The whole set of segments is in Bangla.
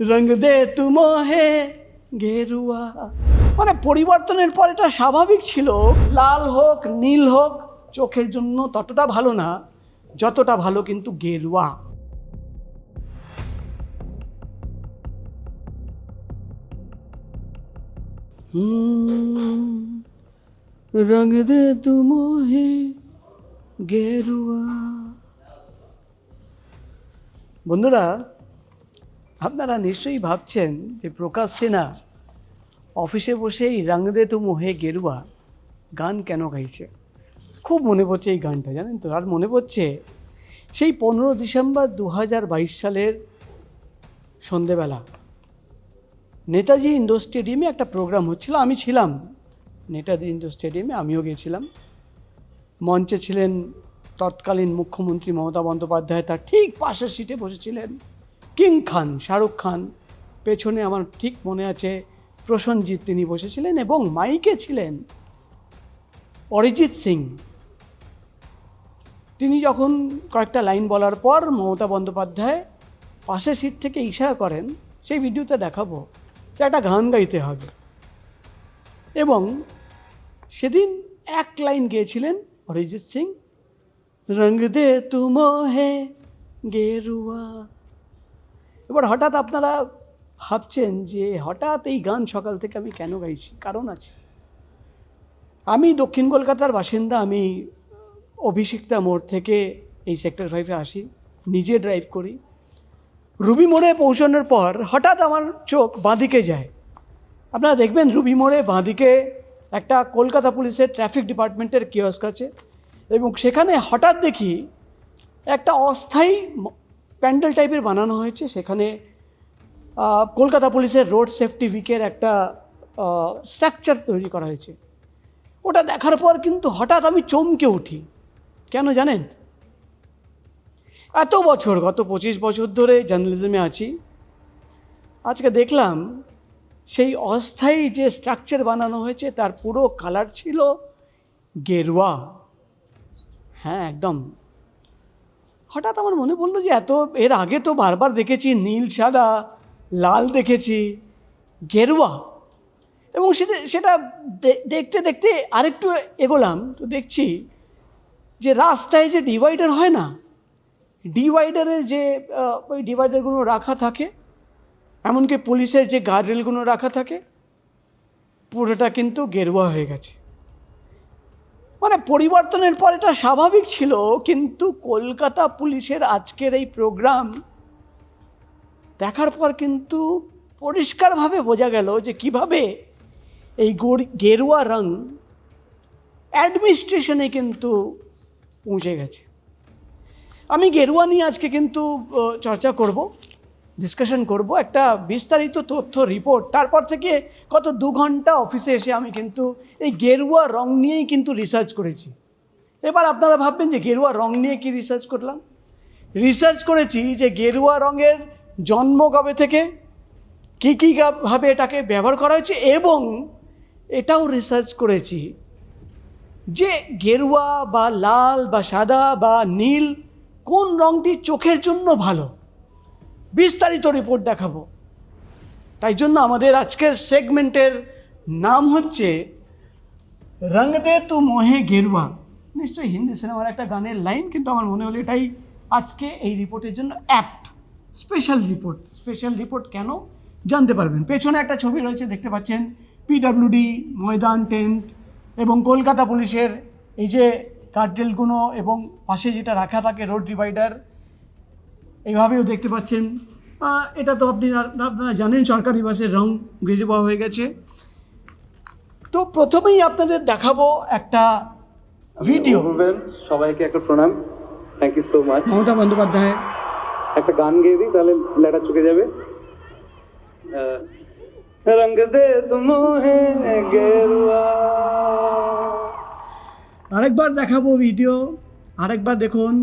রঙ দে তু মোহে গেরুয়া। মানে পরিবর্তনের পর এটা স্বাভাবিক ছিল, লাল হোক নীল হোক চোখের জন্য ততটা ভালো না যতটা ভালো কিন্তু গেরুয়া। রঙ দে তু মোহে গেরুয়া। বন্ধুরা, আপনারা নিশ্চয়ই ভাবছেন যে প্রকাশ সিনহা অফিসে বসেই রঙ দে তু মোহে গেরুয়া গান কেন গাইছে। খুব মনে পড়ছে এই গানটা, জানেন তো। আর মনে পড়ছে সেই 15 ডিসেম্বর 2022 সালের সন্ধেবেলা নেতাজি ইন্ডোর স্টেডিয়ামে একটা প্রোগ্রাম হচ্ছিল। আমি ছিলাম নেতাজি ইন্ডোর স্টেডিয়ামে, আমিও গেছিলাম। মঞ্চে ছিলেন তৎকালীন মুখ্যমন্ত্রী মমতা বন্দ্যোপাধ্যায়, তার ঠিক পাশের সিটে বসেছিলেন কিং খান, শাহরুখ খান। পেছনে আমার ঠিক মনে আছে প্রসেনজিৎ, তিনি বসেছিলেন, এবং মাইকে ছিলেন অরিজিৎ সিং। তিনি যখন কয়েকটা লাইন বলার পর মমতা বন্দ্যোপাধ্যায় পাশের সিট থেকে ইশারা করেন, সেই ভিডিওতে দেখাবো, যে একটা গান গাইতে হবে। এবং সেদিন এক লাইন গেয়েছিলেন অরিজিৎ সিং, রঙ দে তু মোহে গেরুয়া। এবার হঠাৎ আপনারা ভাবছেন যে হঠাৎ এই গান সকাল থেকে আমি কেন গাইছি। কারণ আছে। আমি দক্ষিণ কলকাতার বাসিন্দা, আমি অভিষিক্তা মোড় থেকে এই সেক্টর 5-এ আসি, নিজে ড্রাইভ করি। রুবি মোড়ে পৌঁছানোর পর হঠাৎ আমার চোখ বাঁদিকে যায়। আপনারা দেখবেন রুবি মোড়ে বাঁদিকে একটা কলকাতা পুলিশের ট্রাফিক ডিপার্টমেন্টের কিয়স্ক আছে, এবং সেখানে হঠাৎ দেখি একটা অস্থায়ী প্যান্ডেল টাইপের বানানো হয়েছে। সেখানে কলকাতা পুলিশের রোড সেফটি উইকের একটা স্ট্রাকচার তৈরি করা হয়েছে। ওটা দেখার পর কিন্তু হঠাৎ আমি চমকে উঠি। কেন জানেন? এত বছর, গত 25 বছর ধরে জার্নালিজমে আছি, আজকে দেখলাম সেই অস্থায়ী যে স্ট্রাকচার বানানো হয়েছে তার পুরো কালার ছিল গেরুয়া। হ্যাঁ, একদম। হঠাৎ আমার মনে পড়লো যে এর আগে তো বারবার দেখেছি নীল, সাদা, লাল দেখেছি, গেরুয়া। এবং সেটা দেখতে দেখতে আরেকটু এগোলাম, তো দেখছি যে রাস্তায় যে ডিভাইডার হয় না, ডিভাইডারের যে ওই ডিভাইডারগুলো রাখা থাকে, এমনকি পুলিশের যে গার্ডরেলগুলো রাখা থাকে, পুরোটা কিন্তু গেরুয়া হয়ে গেছে। মানে পরিবর্তনের পর এটা স্বাভাবিক ছিল, কিন্তু কলকাতা পুলিশের আজকের এই প্রোগ্রাম দেখার পর কিন্তু পরিষ্কারভাবে বোঝা গেল যে কিভাবে এই গেরুয়া রং অ্যাডমিনিস্ট্রেশনে কিন্তু পৌঁছে গেছে। আমি গেরুয়া নিয়ে আজকে কিন্তু চর্চা করব, ডিসকাশন করব, একটা বিস্তারিত তথ্য রিপোর্ট। তারপর থেকে গত 2 ঘন্টা অফিসে এসে আমি কিন্তু এই গেরুয়া রং নিয়েই কিন্তু রিসার্চ করেছি। এবার আপনারা ভাববেন যে গেরুয়া রং নিয়ে কি রিসার্চ করলাম। রিসার্চ করেছি যে গেরুয়া রঙের জন্ম কবে থেকে, কী কী ভাবে এটাকে ব্যবহার করা হয়েছে, এবং এটাও রিসার্চ করেছি যে গেরুয়া বা লাল বা সাদা বা নীল কোন রঙটি চোখের জন্য ভালো। বিস্তারিত রিপোর্ট দেখাবো। তাই জন্য আমাদের আজকের সেগমেন্টের নাম হচ্ছে রঙ দে তু মোহে গেরুয়া। নিশ্চয়ই হিন্দি সিনেমার একটা গানের লাইন, কিন্তু আমার মনে হলো এটাই আজকে এই রিপোর্টের জন্য অ্যাপ্ট। স্পেশাল রিপোর্ট কেন জানতে পারবেন। পেছনে একটা ছবি রয়েছে, দেখতে পাচ্ছেন পিডব্লিউডি ময়দান টেন্ট এবং কলকাতা পুলিশের এই যে গার্ডরেলগুলো, এবং পাশে যেটা রাখা থাকে রোড ডিভাইডার, এইভাবেও দেখতে পাচ্ছেন। এটা তো আপনারা জানেন সরকারি বাসের রং গেরুয়া হয়ে গেছে। তো প্রথমেই আপনাদের দেখাবো একটা ভিডিও। সবাইকে একটা প্রণাম, thank you so much. Mamata Bandyopadhyay একটা গান গেয়ে দিই, তাহলে লেটা চুকে যাবে। রঙ দে তু মোহে গেরুয়া। আরেকবার দেখাবো ভিডিও, আরেকবার দেখুন।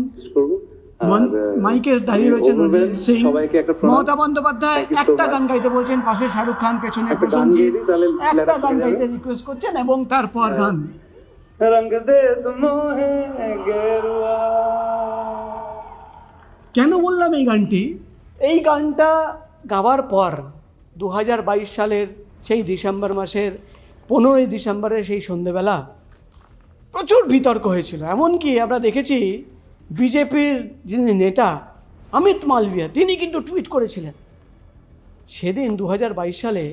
মাইকে দাঁড়িয়ে রয়েছেন অরিজিৎ সিং, মমতা বন্দ্যোপাধ্যায় একটা গান গাইতে বলছেন, পাশে শাহরুখ খান, পেছনে প্রসেনজিৎ একটা গান গাইতে রিকোয়েস্ট করছেন, এবং তারপর গান। রঙ দে তু মোহে গেরুয়া। কেন বললাম এই গানটি? এই গানটা গাওয়ার পর 2022 সালের সেই ডিসেম্বর মাসের 15ই ডিসেম্বরের সেই সন্ধ্যেবেলা প্রচুর বিতর্ক হয়েছিল। এমনকি আমরা দেখেছি বিজেপির যিনি নেতা অমিত মালভিয়া তিনি কিন্তু টুইট করেছিলেন। সেদিন 2022 সালে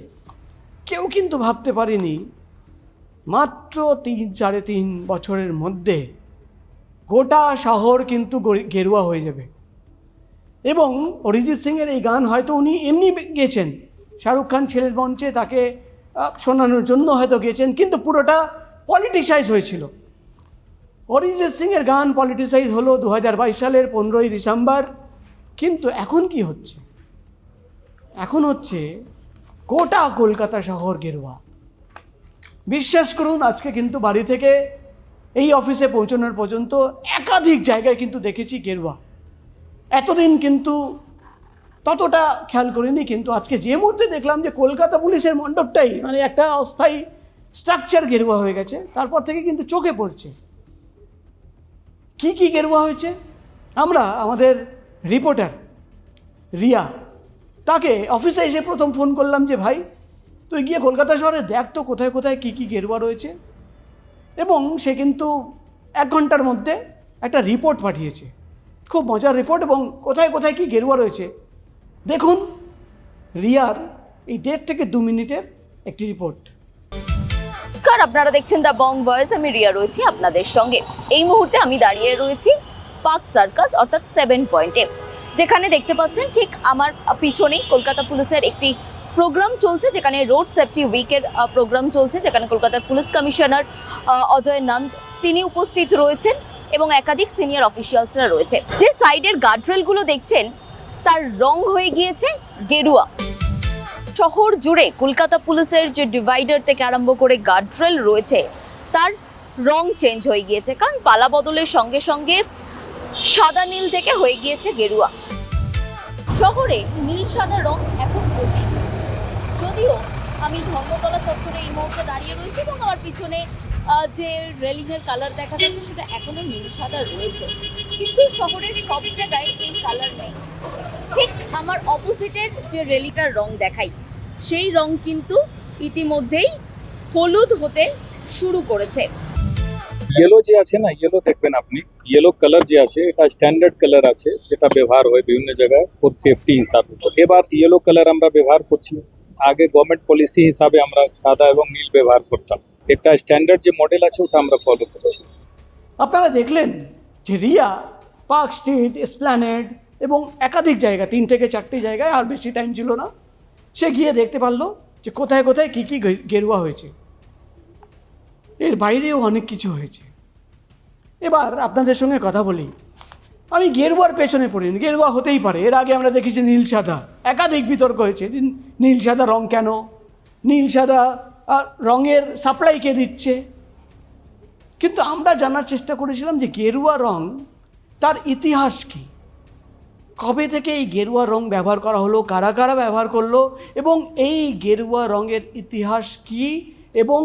কেউ কিন্তু ভাবতে পারেনি মাত্র 3-3.5 বছরের মধ্যে গোটা শহর কিন্তু গেরুয়া হয়ে যাবে। এবং অরিজিৎ সিংয়ের এই গান হয়তো উনি এমনি গেয়েছেন, শাহরুখ খান ছেলের মঞ্চে তাকে শোনানোর জন্য হয়তো গেয়েছেন, কিন্তু পুরোটা পলিটিসাইজ হয়েছিল। অরিজিৎ সিংয়ের গান পলিটিসাইজ হলো 2022 সালের 15ই ডিসেম্বর। কিন্তু এখন কি হচ্ছে? এখন হচ্ছে গোটা কলকাতা শহর গেরুয়া। বিশ্বাস করুন, আজকে কিন্তু বাড়ি থেকে এই অফিসে পৌঁছানোর পর্যন্ত একাধিক জায়গায় কিন্তু দেখেছি গেরুয়া। এতদিন কিন্তু ততটা খেয়াল করিনি, কিন্তু আজকে যে মুহূর্তে দেখলাম যে কলকাতা পুলিশের মণ্ডপটাই মানে একটা অস্থায়ী স্ট্রাকচার গেরুয়া হয়ে গেছে, তারপর থেকে কিন্তু চোখে পড়ছে কি গেরুয়া হয়েছে। আমরা আমাদের রিপোর্টার রিয়া তাকে অফিসে এসে প্রথম ফোন করলাম যে ভাই তুই গিয়ে কলকাতা শহরে দেখ তো কোথায় কোথায় কী গেরুয়া রয়েছে। এবং সে কিন্তু 1 ঘন্টার মধ্যে একটা রিপোর্ট পাঠিয়েছে, খুব মজার রিপোর্ট, এবং কোথায় কোথায় কী গেরুয়া রয়েছে দেখুন রিয়ার এই 1.5 থেকে 2 মিনিটের একটি রিপোর্ট। আপনারা দেখছেন দ্য বং ভয়েস, আমি রিয়া রয়েছি আপনাদের সঙ্গে। এই মুহূর্তে আমি দাঁড়িয়ে রয়েছি পার্ক সার্কাস অর্থাৎ 7 পয়েন্টে, যেখানে দেখতে পাচ্ছেন ঠিক আমার পিছনেই কলকাতা পুলিশের একটি প্রোগ্রাম চলছে, যেখানে রোড সেফটি উইকের প্রোগ্রাম চলছে, যেখানে কলকাতার পুলিশ কমিশনার অজয় নন্দ তিনি উপস্থিত রয়েছেন এবং একাধিক সিনিয়র অফিসিয়ালসরা রয়েছে। যে সাইডের গার্ডরেলগুলো দেখছেন তার রং হয়ে গিয়েছে গেরুয়া। শহর জুড়ে কলকাতা পুলিশের যে ডিভাইডার থেকে আরম্ভ করে গার্ডরেল রয়েছে তার রং চেঞ্জ হয়ে গিয়েছে, কারণ পালা বদলের সঙ্গে সঙ্গে সাদা নীল থেকে হয়ে গিয়েছে গেরুয়া। শহরে নীল সাদা রং এখন কমে, যদিও আমি ধর্মতলা চত্বরে এই মুহূর্তে দাঁড়িয়ে রয়েছি এবং আমার পিছনে যে রেলিংয়ের কালার দেখা যাচ্ছে সেটা এখনো নীল সাদা রয়েছে, কিন্তু শহরের সব জায়গায় এই কালার নেই। ঠিক আমার অপোজিটের যে রেলিটার রং দেখাই সেই রং কিন্তু ইতিমধ্যেই হলুদ হতে শুরু করেছে। ইয়েলো যে আছে না, ইয়েলো দেখবেন আপনি, ইয়েলো কালার যে আছে এটা স্ট্যান্ডার্ড কালার আছে, যেটা ব্যবহার হয় বিভিন্ন জায়গায় ফর সেফটি হিসাবে। তো এবার ইয়েলো কালার আমরা ব্যবহার করছি। আগে গভর্নমেন্ট পলিসি হিসাবে আমরা সাদা এবং নীল ব্যবহার করতাম, একটা স্ট্যান্ডার্ড যে মডেল আছে ওটা আমরা ফলো করছি। আপনারা দেখলেন যে রিয়া পার্ক স্ট্রিট, এসপ্ল্যানেড এবং একাধিক জায়গা 3 থেকে 4টি জায়গায়, আর বেশি টাইম ছিল না, সে গিয়ে দেখতে পারলো যে কোথায় কোথায় কী গেরুয়া হয়েছে। এর বাইরেও অনেক কিছু হয়েছে। এবার আপনাদের সঙ্গে কথা বলি, আমি গেরুয়ার পেছনে পড়িনি, গেরুয়া হতেই পারে। এর আগে আমরা দেখেছি নীল সাদা, একাধিক বিতর্ক হয়েছে নীল সাদা রং কেন, নীল সাদা রঙের সাপ্লাই কে দিচ্ছে। কিন্তু আমরা জানার চেষ্টা করেছিলাম যে গেরুয়া রং তার ইতিহাস কী, কবে থেকে এই গেরুয়া রং ব্যবহার করা হলো, কারা কারা ব্যবহার করলো, এবং এই গেরুয়া রঙের ইতিহাস কী। এবং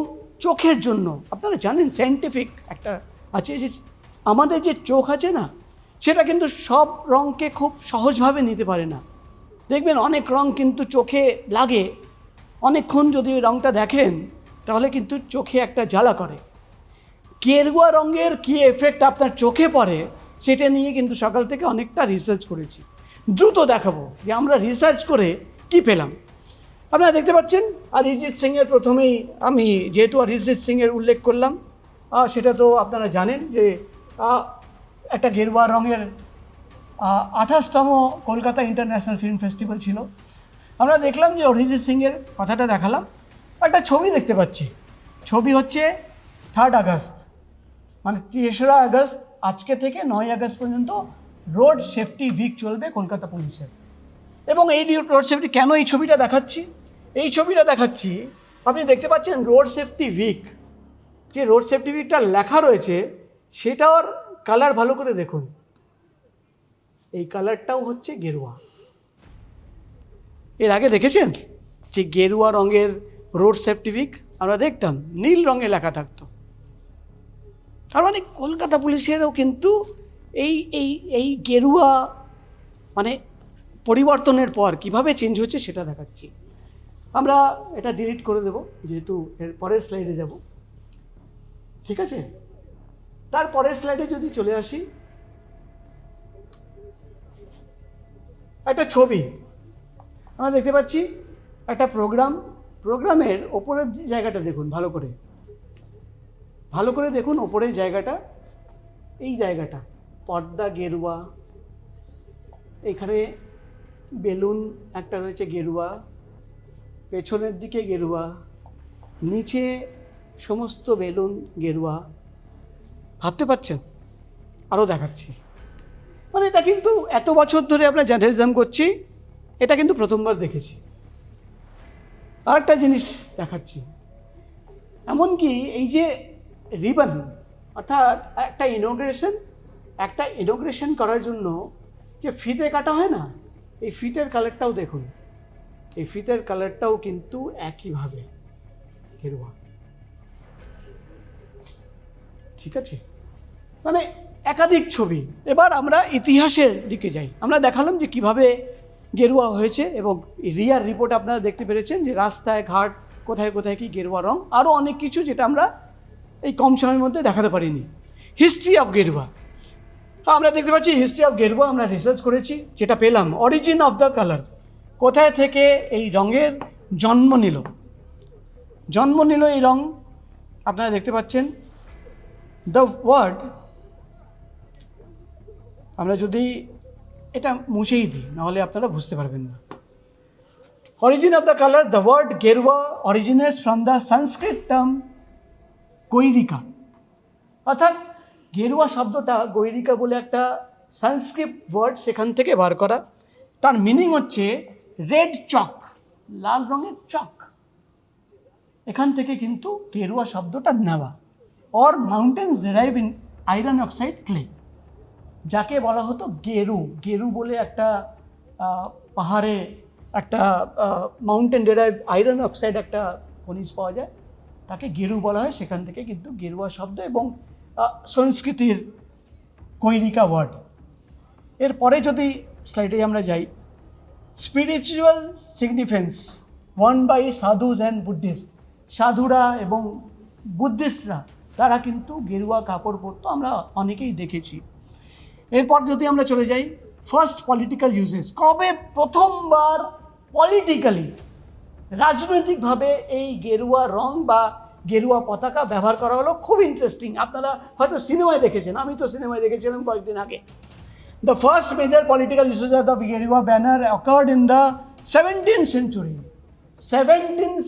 চোখের জন্য আপনারা জানেন সায়েন্টিফিক একটা আছে, যে আমাদের যে চোখ আছে না সেটা কিন্তু সব রঙকে খুব সহজভাবে নিতে পারে না। দেখবেন অনেক রং কিন্তু চোখে লাগে, অনেকক্ষণ যদি ওই রঙটা দেখেন তাহলে কিন্তু চোখে একটা জ্বালা করে। গেরুয়া রঙের কী এফেক্ট আপনার চোখে পড়ে সেটা নিয়ে কিন্তু সকাল থেকে অনেকটা রিসার্চ করেছি। দ্রুত দেখাবো যে আমরা রিসার্চ করে কি পেলাম। আপনারা দেখতে পাচ্ছেন অরিজিৎ সিংয়ের, প্রথমেই আমি যেহেতু অরিজিৎ সিংয়ের উল্লেখ করলাম, সেটা তো আপনারা জানেন যে একটা গেরুয়া রঙের 28তম কলকাতা ইন্টারন্যাশনাল ফিল্ম ফেস্টিভ্যাল ছিল। আমরা দেখলাম যে অরিজিৎ সিংয়ের কথাটা দেখালাম, একটা ছবি দেখতে পাচ্ছি। ছবি হচ্ছে 3 আগস্ট, মানে 3রা আগস্ট, আজকে থেকে 9 আগস্ট পর্যন্ত রোড সেফটি উইক চলবে কলকাতা পুলিশের। এবং এই রোড সেফটি কেন এই ছবিটা দেখাচ্ছি, এই ছবিটা দেখাচ্ছি আপনি দেখতে পাচ্ছেন রোড সেফটি উইক, যে রোড সেফটি উইকটা লেখা রয়েছে সেটার কালার ভালো করে দেখুন, এই কালারটাও হচ্ছে গেরুয়া। এর আগে দেখেছেন যে গেরুয়া রঙের রোড সেফটি উইক আমরা দেখতাম নীল রঙে লেখা থাকতো। তার মানে কলকাতা পুলিশেরও কিন্তু এই এই এই গেরুয়া মানে পরিবর্তনের পর কিভাবে চেঞ্জ হচ্ছে সেটা দেখাচ্ছি। আমরা এটা ডিলিট করে দেব, যেহেতু এর পরের স্লাইডে যাব। ঠিক আছে, তার পরের স্লাইডে যদি চলে আসি, একটা ছবি আমরা দেখতে পাচ্ছি, একটা প্রোগ্রামের ওপরের জায়গাটা দেখুন, ভালো করে দেখুন ওপরের জায়গাটা, এই জায়গাটা পর্দা গেরুয়া, এখানে বেলুন একটা রয়েছে গেরুয়া, পেছনের দিকে গেরুয়া, নিচে সমস্ত বেলুন গেরুয়া। ভাবতে পারছেন? আরও দেখাচ্ছি। মানে এটা কিন্তু এত বছর ধরে আমরা জার্নালিজম করছি, এটা কিন্তু প্রথমবার দেখেছি। আর একটা জিনিস দেখাচ্ছি, এমনকি এই যে রিবন, অর্থাৎ একটা ইনোগ্রেশন করার জন্য যে ফিতে কাটা হয় না, এই ফিতের কালারটাও দেখুন, এই ফিতের কালারটাও কিন্তু একইভাবে গেরুয়া। ঠিক আছে, মানে একাধিক ছবি। এবার আমরা ইতিহাসের দিকে যাই। আমরা দেখালাম যে কিভাবে গেরুয়া হয়েছে, এবং রিয়ার রিপোর্ট আপনারা দেখতে পেরেছেন যে রাস্তায় ঘাট কোথায় কোথায় কি গেরুয়া রং, আরও অনেক কিছু যেটা আমরা এই কম সময়ের মধ্যে দেখাতে পারিনি। হিস্ট্রি অফ গেরুয়া আমরা দেখতে পাচ্ছি, হিস্ট্রি অফ গেরুয়া আমরা রিসার্চ করেছি, যেটা পেলাম অরিজিন অফ দ্য কালার, কোথায় থেকে এই রঙের জন্ম নিল এই রং। আপনারা দেখতে পাচ্ছেন দ্য ওয়ার্ড, আমরা যদি এটা মুছেই দিই নাহলে আপনারা বুঝতে পারবেন না। Origin of the colour, the word gerua originates from the Sanskrit term gairika, অর্থাৎ গেরুয়া শব্দটা গৈরিকা বলে একটা সংস্কৃত ওয়ার্ড, সেখান থেকে বার করা। তার মিনিং হচ্ছে রেড চক, লাল রঙের চক। এখান থেকে কিন্তু গেরুয়া শব্দটা নেওয়া। Or mountains derive in iron oxide clay, যাকে বলা হতো গেরু বলে একটা পাহাড়ে একটা মাউন্টেন ডেরাইভ আয়রন অক্সাইড একটা খনিজ পাওয়া যায়, তাকে গেরু বলা হয়। সেখান থেকে কিন্তু গেরুয়া শব্দ এবং সংস্কৃতির কৈরিকা ওয়ার্ড। এরপরে যদি স্লাইডে আমরা যাই, spiritual significance worn by sadhus and Buddhist, সাধুরা এবং বুদ্ধিস্টরা তারা কিন্তু গেরুয়া কাপড় পরতো, আমরা অনেকেই দেখেছি। এরপর যদি আমরা চলে যাই, ফার্স্ট পলিটিক্যাল ইউজেস, কবে প্রথমবার পলিটিক্যালি রাজনৈতিকভাবে এই গেরুয়া রং বা গেরুয়া পতাকা ব্যবহার করা হলো। খুব ইন্টারেস্টিং, আপনারা হয়তো সিনেমায় দেখেছেন, আমি তো সিনেমায় দেখেছিলাম কয়েকদিন আগে। The first major political uses of the gerua banner occurred in the 17th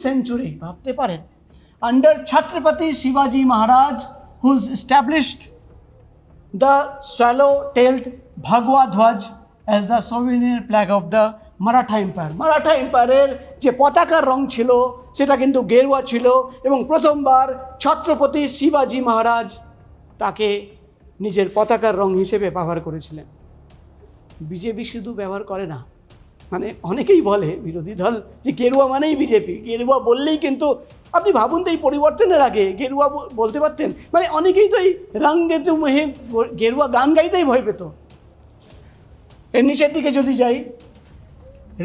century, ভাবতে পারেন, আন্ডার ছত্রপতি শিবাজি Maharaj, whose established the swallow-tailed Bhagwa Dhwaj as the souvenir flag of the Maratha empire. Maratha এম্পায়ারের যে পতাকার রং ছিল সেটা কিন্তু গেরুয়া ছিল, এবং প্রথমবার ছত্রপতি শিবাজি মহারাজ তাকে নিজের পতাকার রং হিসেবে ব্যবহার করেছিলেন। বিজেপি শুধু ব্যবহার করে না, মানে অনেকেই বলে বিরোধী দল যে গেরুয়া মানেই বিজেপি, গেরুয়া বললেই কিন্তু, আপনি ভাবুন তো এই পরিবর্তনের আগে গেরুয়া বলতে পারতেন, মানে অনেকেই তো এই রং দে তুম হে গেরুয়া গান গাইতেই ভয় পেত। এর নিচের দিকে যদি যাই,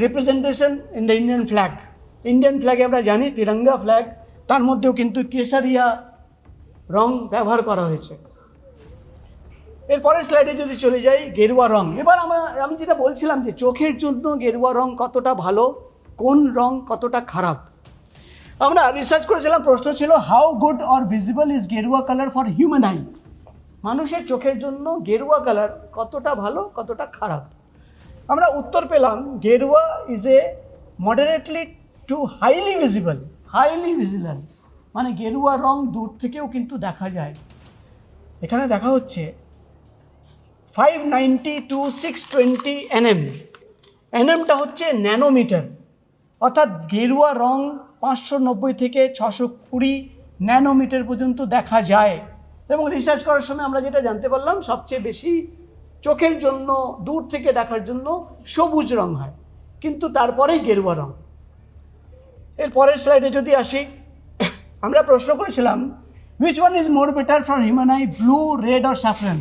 রিপ্রেজেন্টেশন ইন দ্য ইন্ডিয়ান ফ্ল্যাগে আমরা জানি তিরঙ্গা ফ্ল্যাগ, তার মধ্যেও কিন্তু কেসারিয়া রং ব্যবহার করা হয়েছে। এরপরের স্লাইডে যদি চলে যাই, গেরুয়া রং। এবার আমি যেটা বলছিলাম যে চোখের জন্য গেরুয়া রং কতটা ভালো, কোন রং কতটা খারাপ, আমরা রিসার্চ করেছিলাম। প্রশ্ন ছিল how good or visible is গেরুয়া কালার ফর হিউম্যান আই, মানুষের চোখের জন্য গেরুয়া কালার কতটা ভালো কতটা খারাপ। আমরা উত্তর পেলাম গেরুয়া is a moderately to highly visible, মানে গেরুয়া রং দূর থেকেও কিন্তু দেখা যায়। এখানে দেখা হচ্ছে 590 to 620 nm, এনএমটা হচ্ছে ন্যানোমিটার, অর্থাৎ গেরুয়া রং 590 থেকে 620 ন্যানোমিটার পর্যন্ত দেখা যায়। এবং রিসার্চ করার সময় আমরা যেটা জানতে পারলাম, সবচেয়ে বেশি চোখের জন্য দূর থেকে দেখার জন্য সবুজ রং হয়, কিন্তু তারপরেই গেরুয়া রং। এর পরের স্লাইডে যদি আসি, আমরা প্রশ্ন করেছিলাম which one is more better for human I, blue, red or saffron.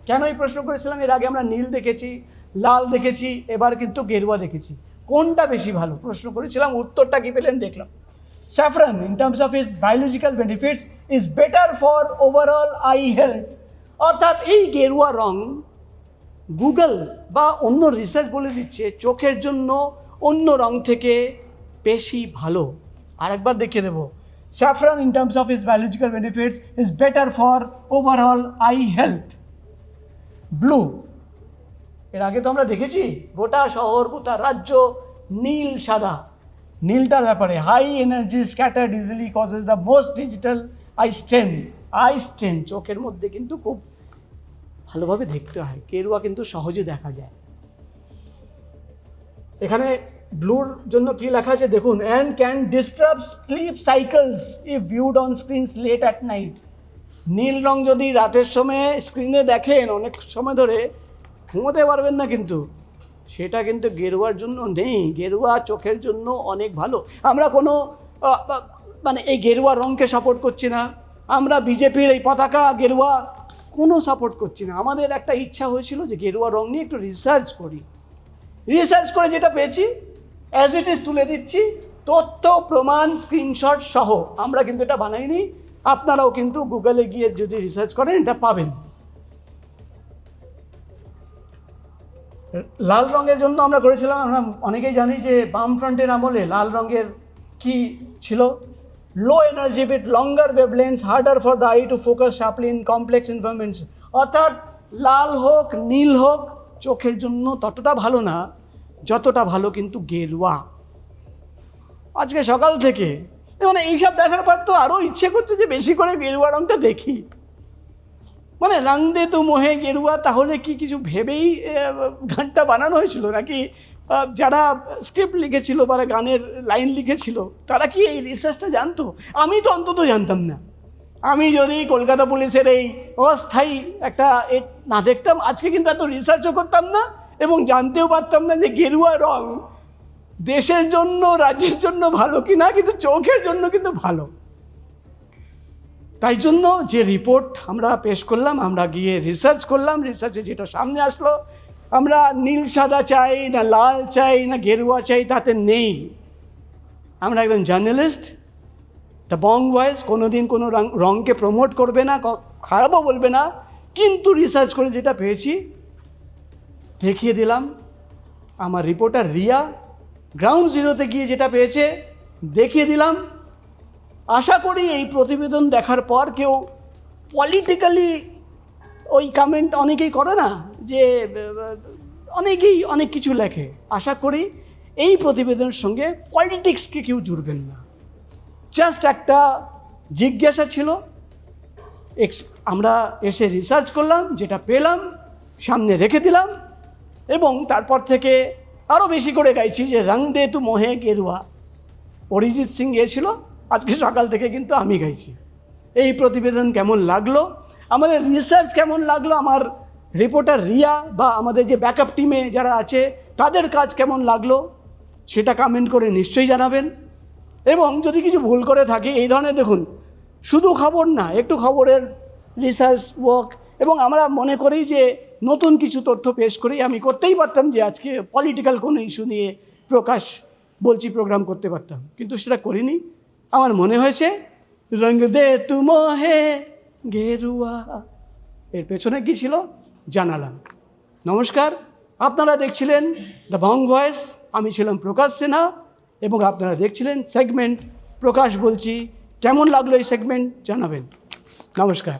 কেন এই প্রশ্ন করেছিলাম? এর আগে আমরা নীল দেখেছি, লাল দেখেছি, এবার কিন্তু গেরুয়া দেখেছি। কোনটা বেশি ভালো প্রশ্ন করেছিলাম, উত্তরটা কি পেলেন দেখলাম। Saffron in terms of its biological benefits is better for overall I health. অর্থাৎ এই গেরুয়া রং গুগল বা অন্য রিসার্চ বলে দিচ্ছে চোখের জন্য অন্য রং থেকে বেশি ভালো। আরেকবার দেখিয়ে দেবো, saffron in terms of its biological benefits is better for overall I health. Blue, এর আগে তো আমরা দেখেছি গোটা শহর গোটা রাজ্য নীল সাদা। নীলটার ব্যাপারে high energy scattered easily causes the most digital eye strain. Eye strain চোখের মধ্যে কিন্তু খুব ভালোভাবে দেখতে হয়, গেরুয়া কিন্তু সহজে দেখা যায়। এখানে ব্লুর জন্য কি লেখা আছে দেখুন, and can disturb sleep cycles if viewed on screens late at night. নীল রং যদি রাতের সময় স্ক্রিনে দেখেন অনেক সময় ধরে ঘুমোতে পারবেন না, কিন্তু সেটা কিন্তু গেরুয়ার জন্য নেই। গেরুয়া চোখের জন্য অনেক ভালো। আমরা কোনো মানে এই গেরুয়া রঙকে সাপোর্ট করছি না, আমরা বিজেপির এই পতাকা গেরুয়া কোনো সাপোর্ট করছি না। আমাদের একটা ইচ্ছা হয়েছিল যে গেরুয়া রং নিয়ে একটু রিসার্চ করি, রিসার্চ করে যেটা পেয়েছি অ্যাজ ইট ইজ তুলে দিচ্ছি, তথ্য প্রমাণ স্ক্রিনশট সহ। আমরা কিন্তু এটা বানাইনি, আপনারাও কিন্তু গুগলে গিয়ে যদি রিসার্চ করেন এটা পাবেন। লাল রঙের জন্য আমরা করেছিলাম, আমরা অনেকেই জানি যে বামফ্রন্টের আমলে লাল রঙের কি ছিল, low energy with longer wavelengths harder for the eye to focus sharply in complex information. অর্থাৎ লাল হোক নীল হোক চোখের জন্য ততটা ভালো না যতটা ভালো কিন্তু গেরুয়া। আজকে সকাল থেকে মানে এইসব দেখার পর তো আরও ইচ্ছে করছে যে বেশি করে গেরুয়া রঙটা দেখি। মানে রং দে তু মোহে গেরুয়া, তাহলে কি কিছু ভেবেই গানটা বানানো হয়েছিল নাকি যারা স্ক্রিপ্ট লিখেছিল বা গানের লাইন লিখেছিল তারা কি এই রিসার্চটা জানতো? আমি তো অন্তত জানতাম না। আমি যদি কলকাতা পুলিশের এই অস্থায়ী একটা না দেখতাম আজকে কিন্তু এত রিসার্চও করতাম না এবং জানতেও পারতাম না যে গেরুয়া রং দেশের জন্য রাজ্যের জন্য ভালো কি না, কিন্তু চোখের জন্য কিন্তু ভালো। তাই জন্য যে রিপোর্ট আমরা পেশ করলাম, আমরা গিয়ে রিসার্চ করলাম, রিসার্চে যেটা সামনে আসলো, আমরা নীল সাদা চাই না লাল চাই না গেরুয়া চাই তাতে নেই। আমরা একজন জার্নালিস্ট, দ্য বং ভয়েস কোনো দিন কোনো রঙকে প্রমোট করবে না, খারাপও বলবে না, কিন্তু রিসার্চ করে যেটা পেয়েছি দেখিয়ে দিলাম। আমার রিপোর্টার রিয়া গ্রাউন্ড জিরোতে গিয়ে যেটা পেয়েছে দেখিয়ে দিলাম। আশা করি এই প্রতিবেদন দেখার পর কেউ পলিটিক্যালি ওই কমেন্ট অনেকেই করে না, যে অনেকেই অনেক কিছু লেখে। আশা করি এই প্রতিবেদনের সঙ্গে পলিটিক্সকে কেউ জুড়বেন না। জাস্ট একটা জিজ্ঞাসা ছিল, আমরা এসে রিসার্চ করলাম, যেটা পেলাম সামনে রেখে দিলাম এবং তারপর থেকে আরও বেশি করে গাইছি যে রং দে তু মোহে গেরুয়া। অরিজিৎ সিং গিয়েছিল, আজকে সকাল থেকে কিন্তু আমি গাইছি। এই প্রতিবেদন কেমন লাগলো, আমাদের রিসার্চ কেমন লাগলো, আমার রিপোর্টার রিয়া বা আমাদের যে ব্যাকআপ টিমে যারা আছে তাদের কাজ কেমন লাগলো সেটা কমেন্ট করে নিশ্চয়ই জানাবেন। এবং যদি কিছু ভুল করে থাকি এই ধরনের, দেখুন শুধু খবর না, একটু খবরের রিসার্চ ওয়ার্ক, এবং আমরা মনে করি যে নতুন কিছু তথ্য পেশ করি। আমি করতেই পারতাম যে আজকে পলিটিক্যাল কোনো ইস্যু নিয়ে প্রকাশ বলছি প্রোগ্রাম করতে পারতাম, কিন্তু সেটা করিনি। আমার মনে হয়েছে রঙ দে তু মোহে গেরুয়া, এর পেছনে কী ছিল জানালাম। নমস্কার, আপনারা দেখছিলেন দ্য বং ভয়েস, আমি ছিলাম প্রকাশ সিনহা এবং আপনারা দেখছিলেন সেগমেন্ট প্রকাশ বলছি। কেমন লাগলো এই সেগমেন্ট জানাবেন। নমস্কার।